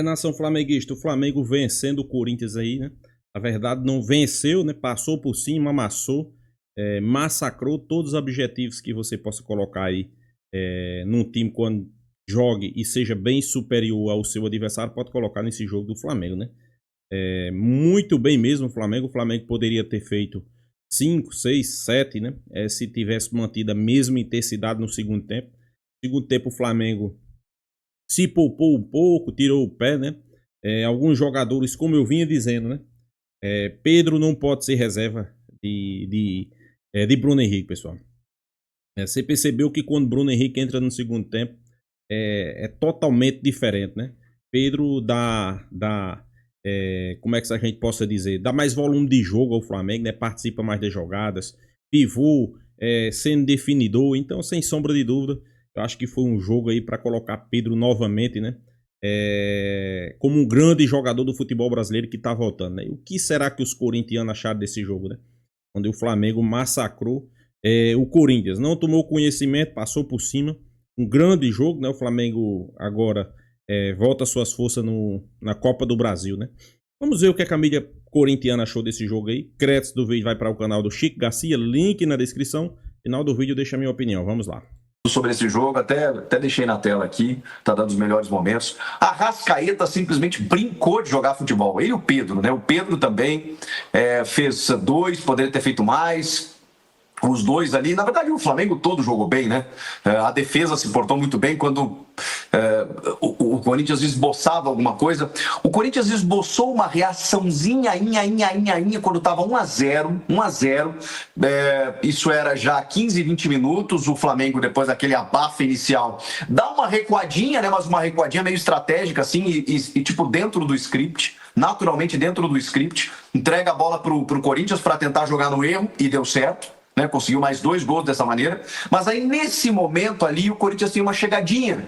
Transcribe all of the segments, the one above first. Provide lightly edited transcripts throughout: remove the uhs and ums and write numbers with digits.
Nação flamenguista, o Flamengo vencendo o Corinthians aí, né? Na verdade, não venceu, né? Passou por cima, amassou, massacrou todos os objetivos que você possa colocar aí num time quando jogue e seja bem superior ao seu adversário, pode colocar nesse jogo do Flamengo, né? Muito bem mesmo o Flamengo poderia ter feito 5, 6, 7, né? Se tivesse mantido a mesma intensidade no segundo tempo. No segundo tempo o Flamengo se poupou um pouco, tirou o pé, né? Alguns jogadores, como eu vinha dizendo, né? Pedro não pode ser reserva de Bruno Henrique, pessoal. Você percebeu que quando Bruno Henrique entra no segundo tempo, é totalmente diferente, né? Pedro como é que a gente possa dizer, dá mais volume de jogo ao Flamengo, né? Participa mais das jogadas, pivô, sendo definidor, então sem sombra de dúvida, eu acho que foi um jogo aí para colocar Pedro novamente, né? Como um grande jogador do futebol brasileiro que tá voltando, né? O que será que os corintianos acharam desse jogo, né? Onde o Flamengo massacrou o Corinthians, não tomou conhecimento, passou por cima, um grande jogo, né? O Flamengo agora volta suas forças na Copa do Brasil, né? Vamos ver o que a mídia corintiana achou desse jogo aí. Créditos do vídeo vai para o canal do Chico Garcia, link na descrição. Final do vídeo deixa a minha opinião, vamos lá. Sobre esse jogo, até deixei na tela aqui, tá dando os melhores momentos. A Arrascaeta simplesmente brincou de jogar futebol. Ele e o Pedro, né? O Pedro também fez 2, poderia ter feito mais. Os dois ali, na verdade o Flamengo todo jogou bem, né? A defesa se portou muito bem quando o Corinthians esboçava alguma coisa. O Corinthians esboçou uma reaçãozinha quando estava 1-0. Isso era já 15, 20 minutos. O Flamengo, depois daquele abafa inicial, dá uma recuadinha, né? Mas uma recuadinha meio estratégica, assim, e tipo dentro do script. Naturalmente dentro do script. Entrega a bola pro Corinthians para tentar jogar no erro e deu certo. Né, conseguiu mais 2 gols dessa maneira, mas aí nesse momento ali o Corinthians tem uma chegadinha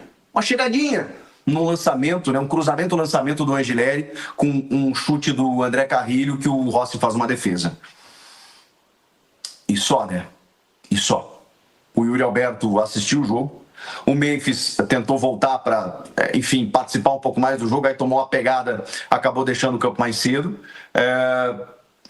no lançamento, né, um cruzamento-lançamento do Angileri com um chute do André Carrilho que o Rossi faz uma defesa. E só, né? E só. O Yuri Alberto assistiu o jogo, o Memphis tentou voltar para, enfim, participar um pouco mais do jogo, aí tomou uma pegada, acabou deixando o campo mais cedo.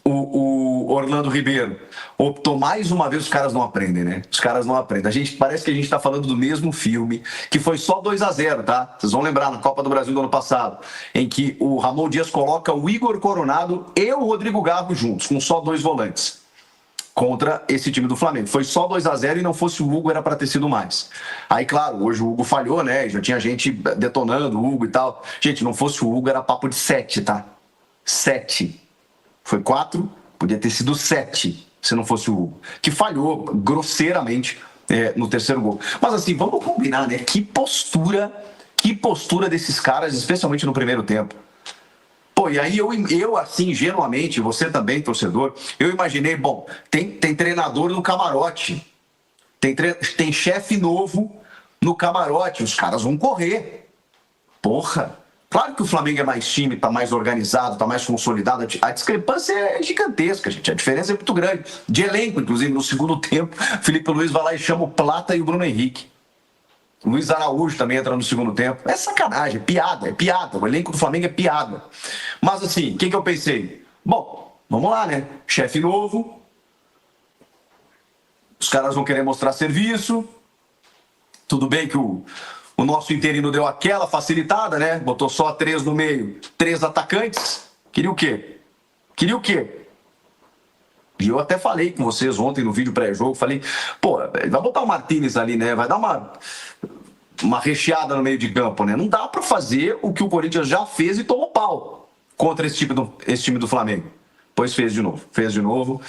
O Orlando Ribeiro optou mais uma vez, os caras não aprendem, né? Os caras não aprendem. Parece que a gente está falando do mesmo filme, que foi só 2-0, tá? Vocês vão lembrar, na Copa do Brasil do ano passado, em que o Ramon Dias coloca o Igor Coronado e o Rodrigo Garro juntos, com só 2 volantes, contra esse time do Flamengo. Foi só 2-0 e não fosse o Hugo, era para ter sido mais. Aí, claro, hoje o Hugo falhou, né? Já tinha gente detonando o Hugo e tal. Gente, não fosse o Hugo, era papo de 7, tá? 7. Foi 4, podia ter sido 7, se não fosse o Hugo, que falhou grosseiramente no terceiro gol. Mas assim, vamos combinar, né? Que postura desses caras, especialmente no primeiro tempo. Pô, e aí eu assim, ingenuamente, você também, torcedor, eu imaginei, bom, tem treinador no camarote, tem chefe novo no camarote, os caras vão correr. Porra! Claro que o Flamengo é mais time, tá mais organizado, tá mais consolidado. A discrepância é gigantesca, gente. A diferença é muito grande. De elenco, inclusive, no segundo tempo, Felipe Luiz vai lá e chama o Plata e o Bruno Henrique. O Luiz Araújo também entra no segundo tempo. É sacanagem, é piada. O elenco do Flamengo é piada. Mas assim, o que eu pensei? Bom, vamos lá, né? Chefe novo. Os caras vão querer mostrar serviço. Tudo bem que o nosso interino deu aquela facilitada, né? Botou só 3 no meio, 3 atacantes. Queria o quê? E eu até falei com vocês ontem no vídeo pré-jogo, falei, pô, vai botar o Martínez ali, né? Vai dar uma recheada no meio de campo, né? Não dá pra fazer o que o Corinthians já fez e tomou pau contra esse time do Flamengo. Pois fez de novo.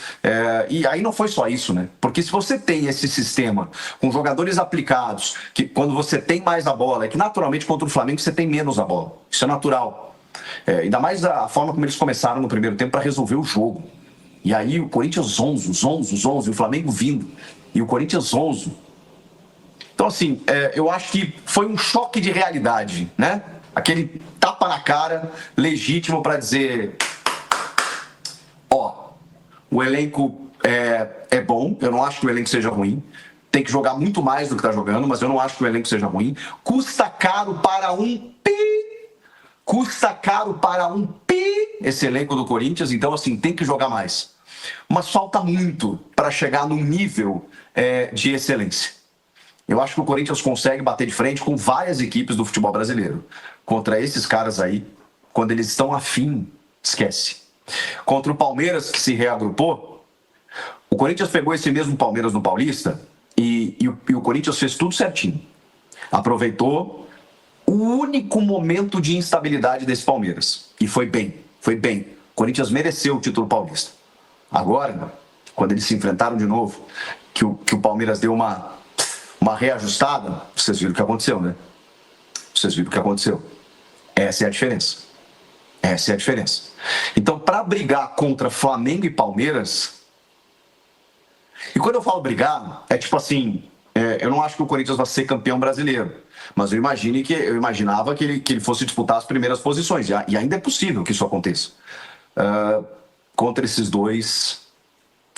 E aí não foi só isso, né? Porque se você tem esse sistema com jogadores aplicados, que quando você tem mais a bola, é que naturalmente contra o Flamengo você tem menos a bola. Isso é natural. Ainda mais a forma como eles começaram no primeiro tempo para resolver o jogo. E aí o Corinthians zonzo, e o Flamengo vindo. E o Corinthians zonzo. Então assim, eu acho que foi um choque de realidade, né? Aquele tapa na cara legítimo para dizer... O elenco é bom, eu não acho que o elenco seja ruim. Tem que jogar muito mais do que está jogando, mas eu não acho que o elenco seja ruim. Custa caro para um Custa caro para um esse elenco do Corinthians, então assim, tem que jogar mais. Mas falta muito para chegar num nível de excelência. Eu acho que o Corinthians consegue bater de frente com várias equipes do futebol brasileiro. Contra esses caras aí, quando eles estão afim, esquece. Contra o Palmeiras, que se reagrupou, o Corinthians pegou esse mesmo Palmeiras no Paulista e o Corinthians fez tudo certinho. Aproveitou o único momento de instabilidade desse Palmeiras. E foi bem, foi bem. O Corinthians mereceu o título paulista. Agora, quando eles se enfrentaram de novo, que o Palmeiras deu uma reajustada, vocês viram o que aconteceu, né? Vocês viram o que aconteceu. Essa é a diferença. Essa é a diferença. Então, para brigar contra Flamengo e Palmeiras, e quando eu falo brigar, é tipo assim, eu não acho que o Corinthians vai ser campeão brasileiro, mas eu imaginava que ele fosse disputar as primeiras posições, e ainda é possível que isso aconteça. Contra esses dois,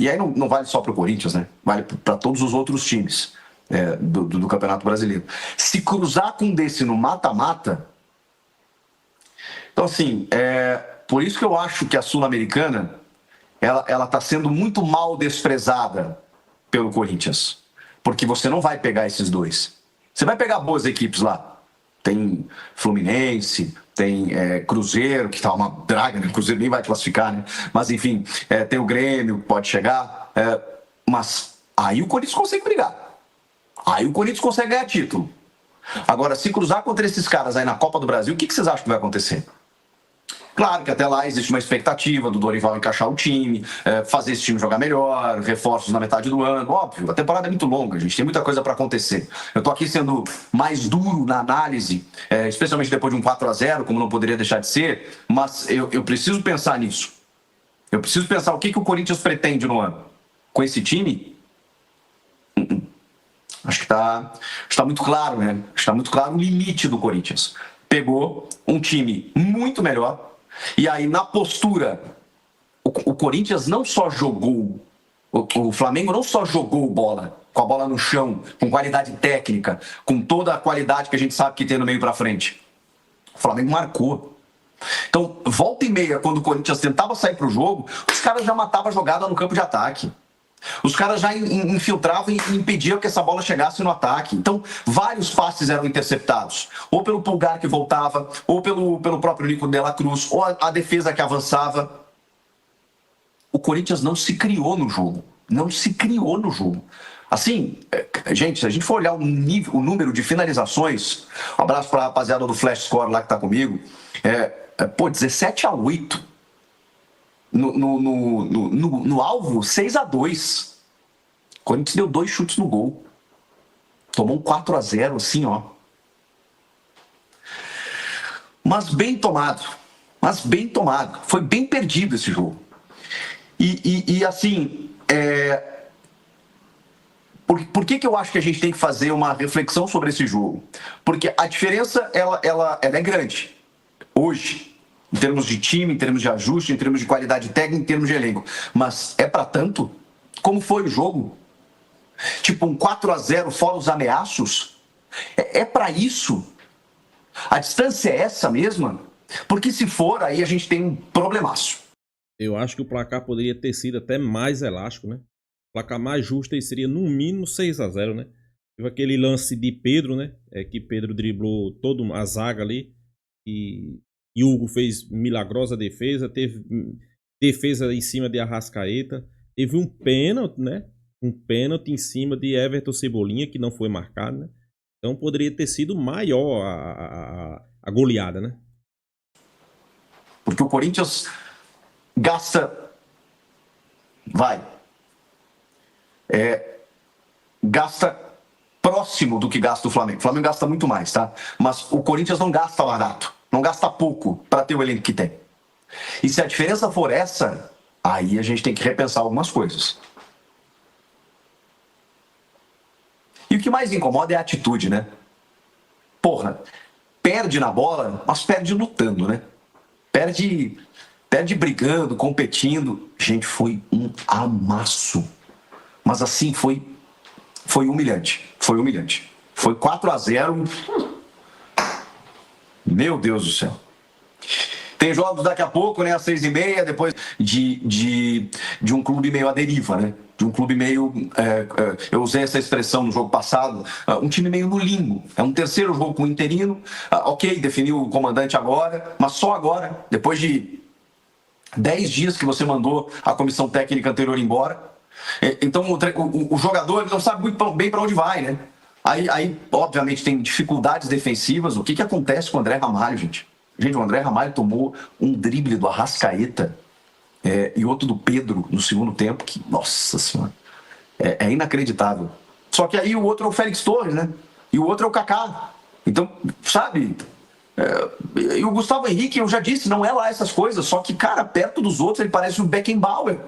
e aí não vale só para o Corinthians, né? Vale para todos os outros times do Campeonato Brasileiro. Se cruzar com um desse no mata-mata, então assim, por isso que eu acho que a Sul-Americana ela está sendo muito mal desprezada pelo Corinthians, porque você não vai pegar esses dois. Você vai pegar boas equipes lá. Tem Fluminense, tem Cruzeiro, que tá uma draga, né? O Cruzeiro nem vai classificar, né? Mas enfim, tem o Grêmio, que pode chegar. Mas aí o Corinthians consegue brigar. Aí o Corinthians consegue ganhar título. Agora, se cruzar contra esses caras aí na Copa do Brasil, o que vocês acham que vai acontecer? Claro que até lá existe uma expectativa do Dorival encaixar o time, fazer esse time jogar melhor, reforços na metade do ano, óbvio, a temporada é muito longa, a gente tem muita coisa para acontecer. Eu tô aqui sendo mais duro na análise, especialmente depois de um 4-0, como não poderia deixar de ser, mas eu preciso pensar nisso. Eu preciso pensar o que o Corinthians pretende no ano. Com esse time, acho que está muito claro, né? Está muito claro o limite do Corinthians. Pegou um time muito melhor, e aí na postura, o Corinthians não só jogou, o Flamengo não só jogou bola, com a bola no chão, com qualidade técnica, com toda a qualidade que a gente sabe que tem no meio para frente. O Flamengo marcou. Então, volta e meia, quando o Corinthians tentava sair para o jogo, os caras já matavam a jogada no campo de ataque. Os caras já infiltravam e impediam que essa bola chegasse no ataque. Então, vários passes eram interceptados. Ou pelo Pulgar que voltava, ou pelo próprio Nico de la Cruz, ou a defesa que avançava. O Corinthians não se criou no jogo. Não se criou no jogo. Assim, gente, se a gente for olhar o número de finalizações, um abraço para a rapaziada do Flash Score lá que tá comigo, 17-8. No alvo, 6-2. O Corinthians deu 2 chutes no gol. Tomou um 4-0, assim, ó. Mas bem tomado. Foi bem perdido esse jogo. E assim, por que eu acho que a gente tem que fazer uma reflexão sobre esse jogo? Porque a diferença, ela é grande. Hoje, em termos de time, em termos de ajuste, em termos de qualidade técnica, em termos de elenco. Mas é pra tanto? Como foi o jogo? Tipo um 4-0 fora os ameaços? É pra isso? A distância é essa mesma? Porque se for, aí a gente tem um problemaço. Eu acho que o placar poderia ter sido até mais elástico, né? O placar mais justo aí seria no mínimo 6-0, né? Teve aquele lance de Pedro, né? Que Pedro driblou toda a zaga ali e Hugo fez milagrosa defesa, teve defesa em cima de Arrascaeta, teve um pênalti, né? Um pênalti em cima de Everton Cebolinha, que não foi marcado, né? Então poderia ter sido maior a goleada, né? Porque o Corinthians gasta próximo do que gasta o Flamengo. O Flamengo gasta muito mais, tá? Mas o Corinthians não gasta barato. Não gasta pouco para ter o elenco que tem. E se a diferença for essa, aí a gente tem que repensar algumas coisas. E o que mais incomoda é a atitude, né? Porra, perde na bola, mas perde lutando, né? Perde brigando, competindo. Gente, foi um amasso. Mas assim, foi humilhante. Foi humilhante. Foi 4-0. Meu Deus do céu. Tem jogos daqui a pouco, né, às 6h30, depois de um clube meio à deriva, né? De um clube meio, eu usei essa expressão no jogo passado, um time meio no limbo. É um terceiro jogo com o interino, ok, definiu o comandante agora, mas só agora, depois de 10 dias que você mandou a comissão técnica anterior embora. Então o jogador ele não sabe muito bem para onde vai, né? Aí, obviamente, tem dificuldades defensivas. O que acontece com o André Ramalho, gente? Gente, o André Ramalho tomou um drible do Arrascaeta e outro do Pedro no segundo tempo, que, nossa senhora, é inacreditável. Só que aí o outro é o Félix Torres, né? E o outro é o Kaká. Então, sabe... e o Gustavo Henrique, eu já disse, não é lá essas coisas, só que, cara, perto dos outros ele parece um Beckenbauer.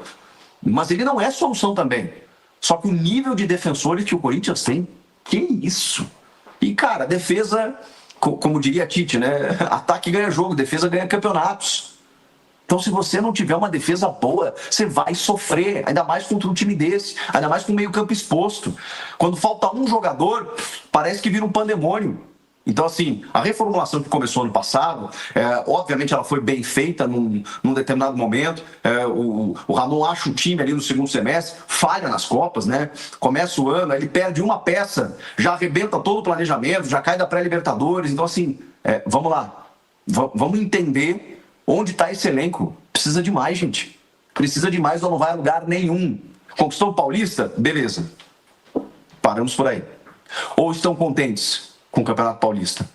Mas ele não é solução também. Só que o nível de defensores que o Corinthians tem, que isso? E, cara, defesa, como diria a Tite, né? Ataque ganha jogo, defesa ganha campeonatos. Então, se você não tiver uma defesa boa, você vai sofrer, ainda mais contra um time desse, ainda mais com o meio-campo exposto. Quando falta um jogador, parece que vira um pandemônio. Então, assim, a reformulação que começou ano passado, obviamente ela foi bem feita num determinado momento. O Ramon acha o time ali no segundo semestre, falha nas Copas, né? Começa o ano, ele perde uma peça, já arrebenta todo o planejamento, já cai da pré-Libertadores. Então, assim, vamos lá. Vamos entender onde está esse elenco. Precisa de mais, gente. Precisa de mais ou não vai a lugar nenhum. Conquistou o Paulista? Beleza. Paramos por aí. Ou estão contentes com o Campeonato Paulista?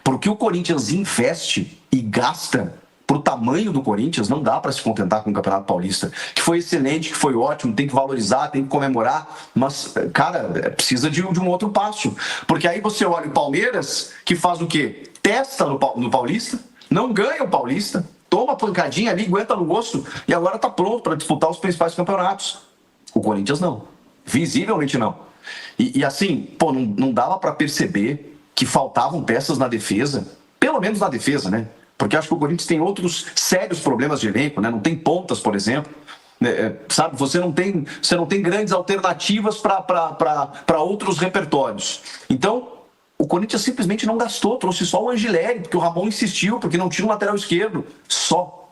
Porque o Corinthians investe e gasta pro tamanho do Corinthians, não dá para se contentar com o Campeonato Paulista, que foi excelente, que foi ótimo, tem que valorizar, tem que comemorar, mas, cara, precisa de um outro passo. Porque aí você olha o Palmeiras, que faz o quê? Testa no Paulista, não ganha o Paulista, toma pancadinha ali, aguenta no gosto, e agora tá pronto para disputar os principais campeonatos. O Corinthians não. Visivelmente não. E assim, pô, não dava para perceber que faltavam peças na defesa, pelo menos na defesa, né? Porque acho que o Corinthians tem outros sérios problemas de elenco, né? Não tem pontas, por exemplo. Sabe, você não tem grandes alternativas para outros repertórios. Então, o Corinthians simplesmente não gastou, trouxe só o Angileri, porque o Ramon insistiu, porque não tinha um lateral esquerdo. Só.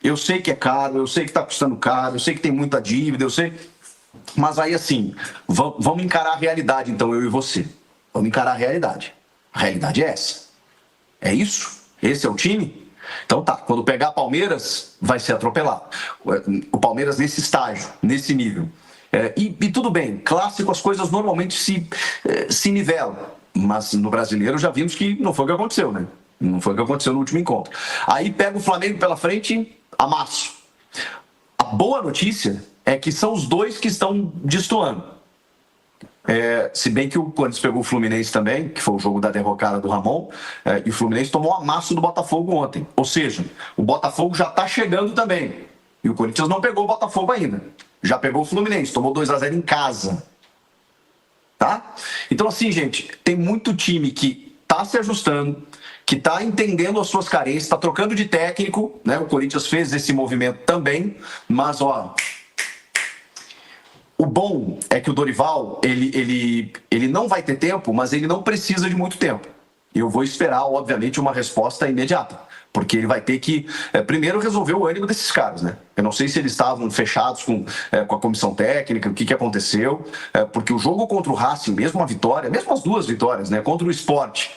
Eu sei que é caro, eu sei que está custando caro, eu sei que tem muita dívida, eu sei... Mas aí, assim, vamos encarar a realidade, então, eu e você. Vamos encarar a realidade. A realidade é essa. É isso? Esse é o time? Então tá, quando pegar Palmeiras, vai ser atropelado. O Palmeiras nesse estágio, nesse nível. E tudo bem, clássico as coisas normalmente se nivelam. Mas no brasileiro já vimos que não foi o que aconteceu, né? Não foi o que aconteceu no último encontro. Aí pega o Flamengo pela frente, amasso. A boa notícia é que são os dois que estão destoando. Se bem que o Corinthians pegou o Fluminense também, que foi o jogo da derrocada do Ramon, e o Fluminense tomou um amasso do Botafogo ontem. Ou seja, o Botafogo já está chegando também. E o Corinthians não pegou o Botafogo ainda. Já pegou o Fluminense, tomou 2-0 em casa. Tá? Então, assim, gente, tem muito time que está se ajustando, que está entendendo as suas carências, está trocando de técnico, né? O Corinthians fez esse movimento também, mas, ó... O bom é que o Dorival, ele não vai ter tempo, mas ele não precisa de muito tempo. Eu vou esperar, obviamente, uma resposta imediata, porque ele vai ter que, primeiro, resolver o ânimo desses caras, né? Eu não sei se eles estavam fechados com a comissão técnica, o que aconteceu, porque o jogo contra o Racing, mesmo a vitória, mesmo as duas vitórias, né? Contra o Sport,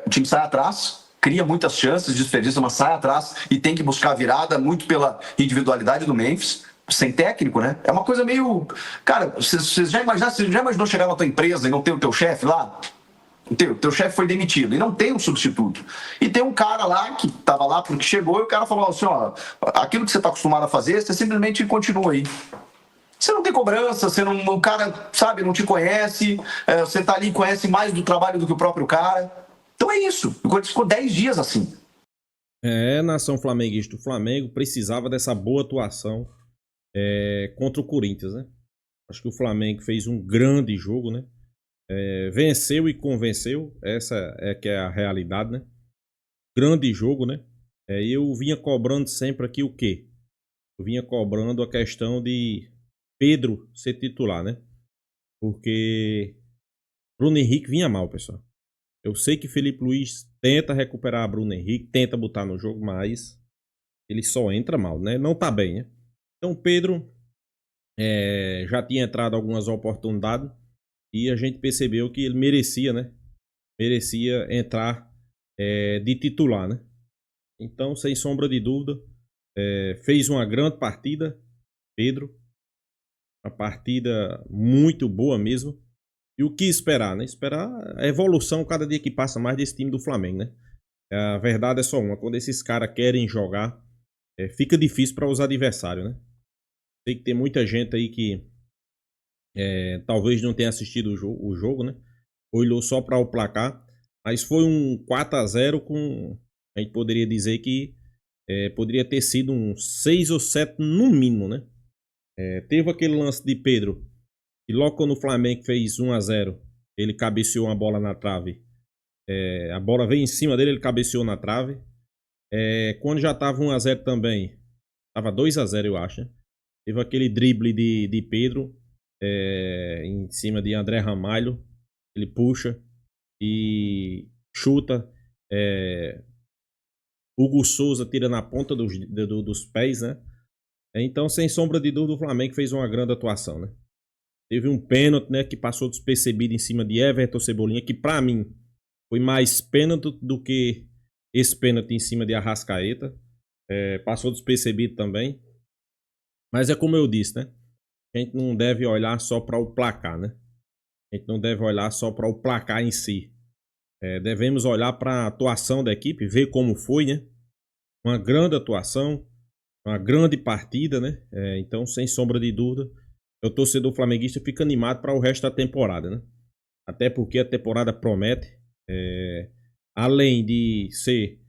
o time sai atrás, cria muitas chances, desperdiça, mas sai atrás e tem que buscar a virada, muito pela individualidade do Memphis. Sem técnico, né? É uma coisa meio... Cara, você já imaginou chegar na tua empresa e não ter o teu chefe lá? O teu chefe foi demitido e não tem um substituto. E tem um cara lá que estava lá porque chegou e o cara falou assim, ó, aquilo que você está acostumado a fazer, você simplesmente continua aí. Você não tem cobrança, o cara, sabe, não te conhece, você está ali e conhece mais do trabalho do que o próprio cara. Então é isso. O Corinthians ficou 10 dias assim. Nação flamenguista, o Flamengo precisava dessa boa atuação contra o Corinthians, né? Acho que o Flamengo fez um grande jogo, né? Venceu e convenceu, essa é que é a realidade, né? Grande jogo, né? E eu vinha cobrando sempre aqui o quê? Eu vinha cobrando a questão de Pedro ser titular, né? Porque Bruno Henrique vinha mal, pessoal. Eu sei que Felipe Luiz tenta recuperar Bruno Henrique, tenta botar no jogo, mas ele só entra mal, né? Não tá bem, né? Então Pedro já tinha entrado algumas oportunidades e a gente percebeu que ele merecia, né? Merecia entrar de titular, né? Então, sem sombra de dúvida, fez uma grande partida, Pedro. Uma partida muito boa mesmo. E o que esperar, né? Esperar a evolução cada dia que passa mais desse time do Flamengo, né? A verdade é só uma. Quando esses caras querem jogar, fica difícil para os adversários, né? Sei que tem muita gente aí que talvez não tenha assistido o jogo, né? Olhou só para o placar. Mas foi um 4-0 com... A gente poderia dizer que poderia ter sido um 6 ou 7 no mínimo, né? Teve aquele lance de Pedro, e logo quando o Flamengo fez 1-0, ele cabeceou uma bola na trave. A bola veio em cima dele, ele cabeceou na trave. Quando já estava 1-0 também, estava 2-0 eu acho, né? Teve aquele drible de Pedro em cima de André Ramalho. Ele puxa e chuta. Hugo Souza tira na ponta dos pés, né? Então, sem sombra de dúvida, o Flamengo fez uma grande atuação, né? Teve um pênalti, né, que passou despercebido em cima de Everton Cebolinha, que pra mim foi mais pênalti do que esse pênalti em cima de Arrascaeta. Passou despercebido também. Mas é como eu disse, né? A gente não deve olhar só para o placar, né? A gente não deve olhar só para o placar em si. Devemos olhar para a atuação da equipe, ver como foi, né? Uma grande atuação, uma grande partida, né? Então, sem sombra de dúvida, o torcedor flamenguista fica animado para o resto da temporada, né? Até porque a temporada promete. Além de ser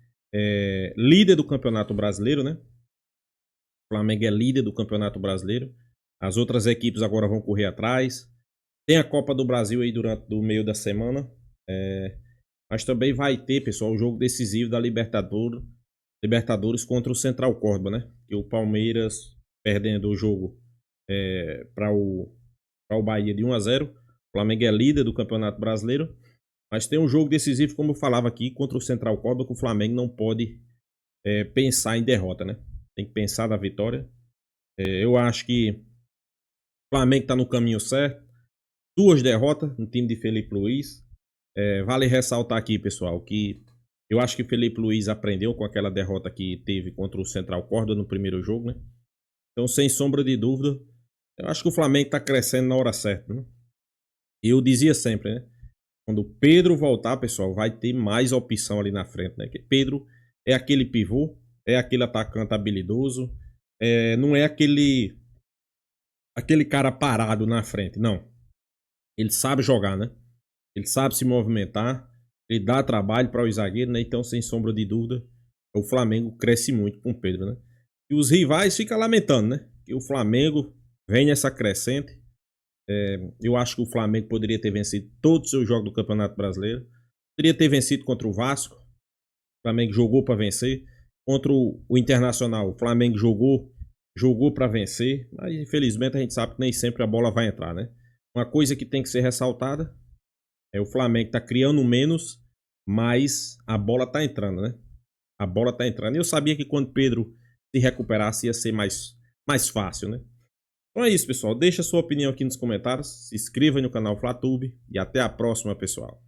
líder do Campeonato Brasileiro, né? O Flamengo é líder do Campeonato Brasileiro. As outras equipes agora vão correr atrás. Tem a Copa do Brasil aí durante o meio da semana. Mas também vai ter, pessoal, o jogo decisivo da Libertadores contra o Central Córdoba, né? E o Palmeiras perdendo o jogo para o Bahia de 1-0. O Flamengo é líder do Campeonato Brasileiro. Mas tem um jogo decisivo, como eu falava aqui, contra o Central Córdoba, que o Flamengo não pode pensar em derrota, né? Tem que pensar na vitória. Eu acho que o Flamengo está no caminho certo. 2 derrotas no time de Felipe Luiz. Vale ressaltar aqui, pessoal, que eu acho que o Felipe Luiz aprendeu com aquela derrota que teve contra o Central Córdoba no primeiro jogo, né? Então, sem sombra de dúvida, eu acho que o Flamengo está crescendo na hora certa, né? Eu dizia sempre, né? Quando o Pedro voltar, pessoal, vai ter mais opção ali na frente, né? Que Pedro é aquele pivô, é aquele atacante habilidoso, não é aquele cara parado na frente, não. Ele sabe jogar, né? Ele sabe se movimentar, ele dá trabalho para o zagueiro, né? Então, sem sombra de dúvida, o Flamengo cresce muito com o Pedro, né? E os rivais ficam lamentando, né? Que o Flamengo vem nessa crescente. Eu acho que o Flamengo poderia ter vencido todos os seus jogos do Campeonato Brasileiro. Poderia ter vencido contra o Vasco. O Flamengo jogou para vencer. Contra o Internacional, o Flamengo jogou para vencer. Mas infelizmente a gente sabe que nem sempre a bola vai entrar, né? Uma coisa que tem que ser ressaltada é o Flamengo tá criando menos, mas a bola tá entrando, né? A bola tá entrando. E eu sabia que quando Pedro se recuperasse ia ser mais fácil, né? Então é isso, pessoal. Deixa a sua opinião aqui nos comentários. Se inscreva no canal FlaTube e até a próxima, pessoal.